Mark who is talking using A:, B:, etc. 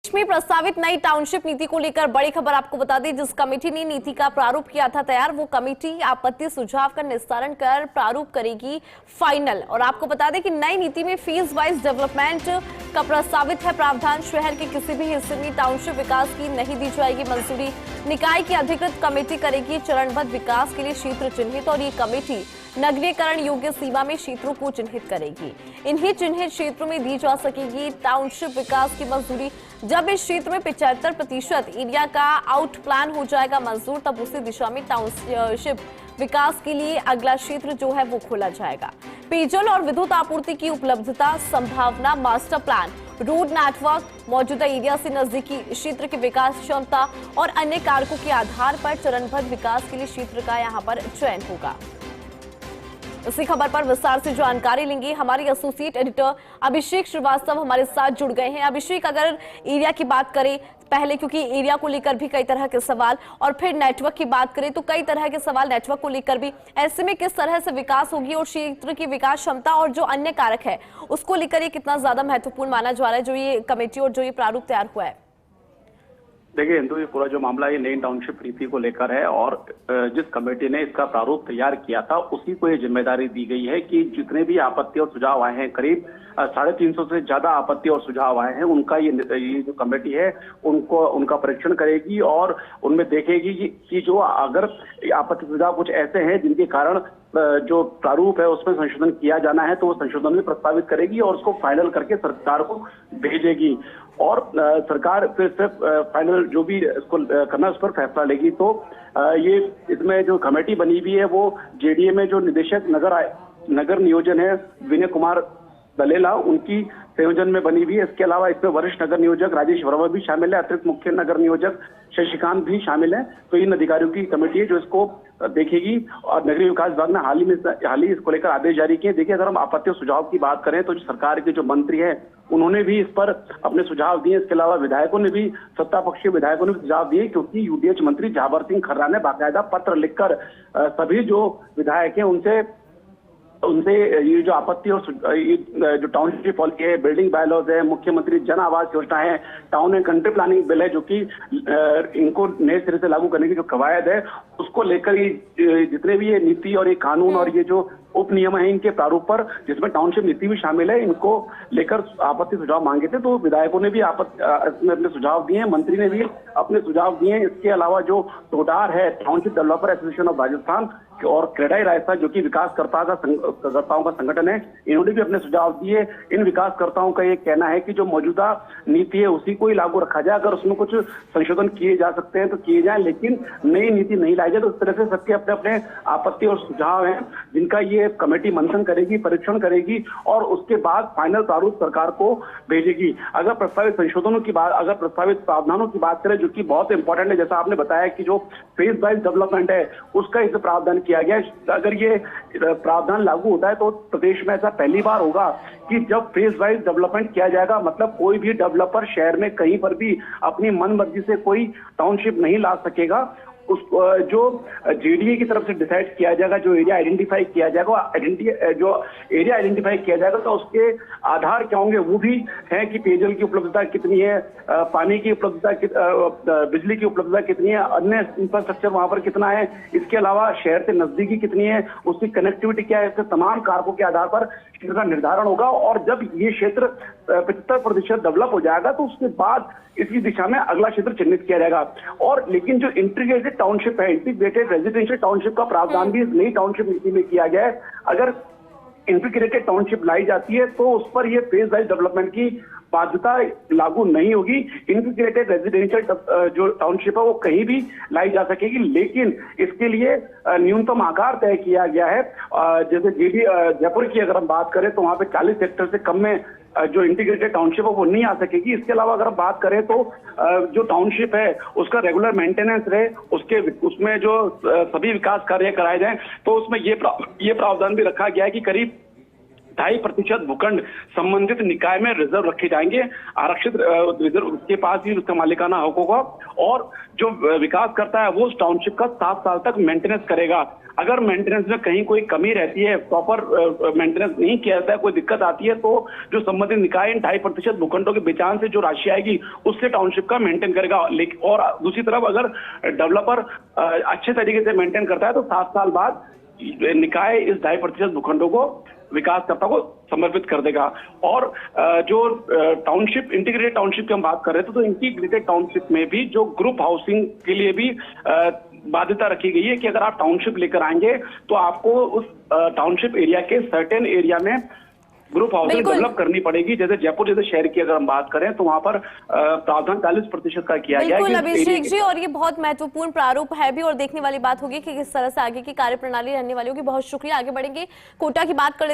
A: देश में प्रस्तावित नई टाउनशिप नीति को लेकर बड़ी खबर आपको बता दें। जिस कमेटी ने नीति का प्रारूप किया था तैयार, वो कमेटी आपत्ति सुझाव का निस्तारण कर प्रारूप करेगी फाइनल। और आपको बता दें कि नई नीति में फेज वाइज डेवलपमेंट का प्रस्तावित है प्रावधान। शहर के किसी भी हिस्से में टाउनशिप विकास की नहीं दी जाएगी मंजूरी। निकाय की अधिकृत कमेटी करेगी चरणबद्ध विकास के लिए क्षेत्र चिन्हित, और ये कमेटी नगरीकरण योग्य सीमा में क्षेत्रों को चिन्हित करेगी। इन्हीं चिन्हित क्षेत्रों में दी जा सकेगी टाउनशिप विकास की मंजूरी। जब इस क्षेत्र में 75% एरिया का आउट प्लान हो जाएगा मंजूर, तब उसी दिशा में टाउनशिप विकास के लिए अगला क्षेत्र जो है वो खोला जाएगा। पेयजल और विद्युत आपूर्ति की उपलब्धता, संभावना, मास्टर प्लान, रोड नेटवर्क, मौजूदा एरिया से नजदीकी क्षेत्र की विकास क्षमता और अन्य कारकों के आधार पर चरणबद्ध विकास के लिए क्षेत्र का यहाँ पर चयन होगा। इसी खबर पर विस्तार से जानकारी लेंगे हमारे एसोसिएट एडिटर अभिषेक श्रीवास्तव हमारे साथ जुड़ गए हैं। अभिषेक, अगर एरिया की बात करें पहले, क्योंकि एरिया को लेकर भी कई तरह के सवाल, और फिर नेटवर्क की बात करें तो कई तरह के सवाल नेटवर्क को लेकर भी, ऐसे में किस तरह से विकास होगी और क्षेत्र की विकास क्षमता और जो अन्य कारक है उसको लेकर ये कितना ज्यादा महत्वपूर्ण माना जा रहा है, जो ये कमेटी और जो ये प्रारूप तैयार हुआ है?
B: देखिए हिंदू, ये पूरा जो मामला ये नई टाउनशिप नीति को लेकर है, और जिस कमेटी ने इसका प्रारूप तैयार किया था उसी को ये जिम्मेदारी दी गई है कि जितने भी आपत्ति और सुझाव आए हैं, करीब 350 से ज्यादा आपत्ति और सुझाव आए हैं, उनका ये जो कमेटी है उनका परीक्षण करेगी और उनमें देखेगी कि जो अगर आपत्ति सुझाव कुछ ऐसे हैं जिनके कारण जो प्रारूप है उसमें संशोधन किया जाना है, तो वो संशोधन भी प्रस्तावित करेगी और उसको फाइनल करके सरकार को भेजेगी। और सरकार फिर से फाइनल जो भी इसको करना उस पर फैसला लेगी। तो ये इसमें जो कमेटी बनी हुई है वो जेडीए में जो निदेशक नगर नियोजन है विनय कुमार दलेला, उनकी संयोजन में बनी हुई है। इसके अलावा इसमें वरिष्ठ नगर नियोजक राजेश वर्मा भी शामिल है, अतिरिक्त मुख्य नगर नियोजक शशिकांत भी शामिल है। तो इन अधिकारियों की कमेटी है जो इसको देखेगी। और नगरीय विकास विभाग ने हाल ही इसको लेकर आदेश जारी किए। देखिए, अगर हम आपत्ति और सुझाव की बात करें तो जो सरकार के जो मंत्री हैं उन्होंने भी इस पर अपने सुझाव दिए। इसके अलावा विधायकों ने भी, सत्ता पक्षीय विधायकों ने भी सुझाव दिए, क्योंकि यूडीएच मंत्री जाबर सिंह खर्रा ने बाकायदा पत्र लिखकर सभी जो विधायक हैं उनसे ये जो आपत्ति और जो टाउनशिप पॉलिसी है, बिल्डिंग बायलॉज है, मुख्यमंत्री जन आवास योजना है, town and country planning bill है, जो कि इनको नए सिरे से लागू करने की जो कवायद है उसको लेकर ये जितने भी ये नीति और ये कानून और ये जो उप नियम है इनके प्रारूप पर, जिसमें टाउनशिप नीति भी शामिल है, इनको लेकर आपत्ति सुझाव मांगे थे। तो विधायकों ने भी अपने सुझाव दिए हैं, मंत्री ने भी अपने सुझाव दिए हैं। इसके अलावा जो टोडार है, township developer association of Rajasthan, और क्रेडाई राजस्थान जो कि विकासकर्ताओं का संगठन है, इन्होंने भी अपने सुझाव दिए। इन विकासकर्ताओं का ये कहना है कि जो मौजूदा नीति है उसी को ही लागू रखा जाए। अगर उसमें कुछ संशोधन किए जा सकते हैं तो किए जाए, लेकिन नई नीति नहीं लाई जाए। तो इस तरह से सबके अपने अपने आपत्ति और सुझाव हैं जिनका ये कमेटी मंथन करेगी, परीक्षण करेगी और उसके बाद फाइनल प्रारूप सरकार को भेजेगी। अगर प्रस्तावित संशोधनों की बात, अगर प्रस्तावित प्रावधानों की बात करें जो कि बहुत इंपॉर्टेंट है, जैसा आपने बताया कि जो फेज वाइज डेवलपमेंट है उसका इस प्रावधान किया गया। अगर ये प्रावधान लागू होता है तो प्रदेश में ऐसा पहली बार होगा कि जब फेज वाइज डेवलपमेंट किया जाएगा, मतलब कोई भी डेवलपर शहर में कहीं पर भी अपनी मनमर्जी से कोई टाउनशिप नहीं ला सकेगा। उस जो जेडीए की तरफ से डिसाइड किया जाएगा, जो एरिया आइडेंटिफाई किया जाएगा, जो एरिया आइडेंटिफाई किया जाएगा तो उसके आधार क्या होंगे वो भी है कि पेयजल की उपलब्धता कितनी है, पानी की उपलब्धता, बिजली की उपलब्धता कितनी है, अन्य इंफ्रास्ट्रक्चर वहां पर कितना है, इसके अलावा शहर से नजदीकी कितनी है, उसकी कनेक्टिविटी क्या है, इसके तमाम कारकों के आधार पर क्षेत्र का निर्धारण होगा। और जब ये क्षेत्र 75% डेवलप हो जाएगा तो उसके बाद इसी दिशा में अगला क्षेत्र चिन्हित किया जाएगा। और लेकिन जो इंटीग्रेटेड टाउनशिप है, इंटीग्रेटेड रेजिडेंशियल टाउनशिप का प्रावधान भी इस नई टाउनशिप नीति में किया गया है। अगर इंटीग्रेटेड टाउनशिप लाई जाती है तो उस पर यह फेज वाइज डेवलपमेंट की बाध्यता लागू नहीं होगी। इंटीग्रेटेड रेजिडेंशियल जो टाउनशिप है वो कहीं भी लाई जा सकेगी, लेकिन इसके लिए न्यूनतम आकार तय किया गया है। जैसे जयपुर की अगर हम बात करें तो वहां पे 40 हेक्टेयर से कम में जो इंटीग्रेटेड टाउनशिप है वो नहीं आ सकेगी। इसके अलावा अगर हम बात करें तो जो टाउनशिप है उसका रेगुलर मेंटेनेंस रहे, उसमें जो सभी विकास कार्य कराए जाएं, तो उसमें ये प्रावधान भी रखा गया है कि करीब 2.5% भूखंड संबंधित निकाय में रिजर्व रखे जाएंगे, आरक्षित रिजर्व उसके पास ही उसका मालिकाना हक होगा, और जो विकास करता है वो उस टाउनशिप का 7 साल तक मेंटेनेंस करेगा। अगर मेंटेनेंस में कहीं कोई कमी रहती है, प्रॉपर मेंटेनेंस नहीं किया जाता है, कोई दिक्कत आती है, तो जो संबंधित निकाय इन 2.5% भूखंडों के बेचान से जो राशि आएगी उससे टाउनशिप का मेंटेन करेगा। और दूसरी तरफ अगर डेवलपर अच्छे तरीके से मेंटेन करता है तो 7 साल बाद निकाय इस 2.5% भूखंडों को विकासकर्ता को समर्पित कर देगा। और जो टाउनशिप, इंटीग्रेटेड टाउनशिप की हम बात कर रहे थे, तो इंटीग्रेटेड टाउनशिप में भी जो ग्रुप हाउसिंग के लिए भी बाध्यता रखी गई है कि अगर आप टाउनशिप लेकर आएंगे तो आपको उस टाउनशिप एरिया के सर्टेन एरिया में ग्रुप हाउसिंग डेवलप करनी पड़ेगी। जैसे जयपुर जैसे शहर की अगर हम बात करें तो वहां पर प्रावधान 40% का किया गया है।
A: बिल्कुल अभिषेक जी, और ये बहुत महत्वपूर्ण प्रारूप है भी, और देखने वाली बात होगी कि किस तरह से आगे की कार्यप्रणाली रहने वाली होगी। बहुत शुक्रिया, आगे बढ़ेंगे, कोटा की बात कर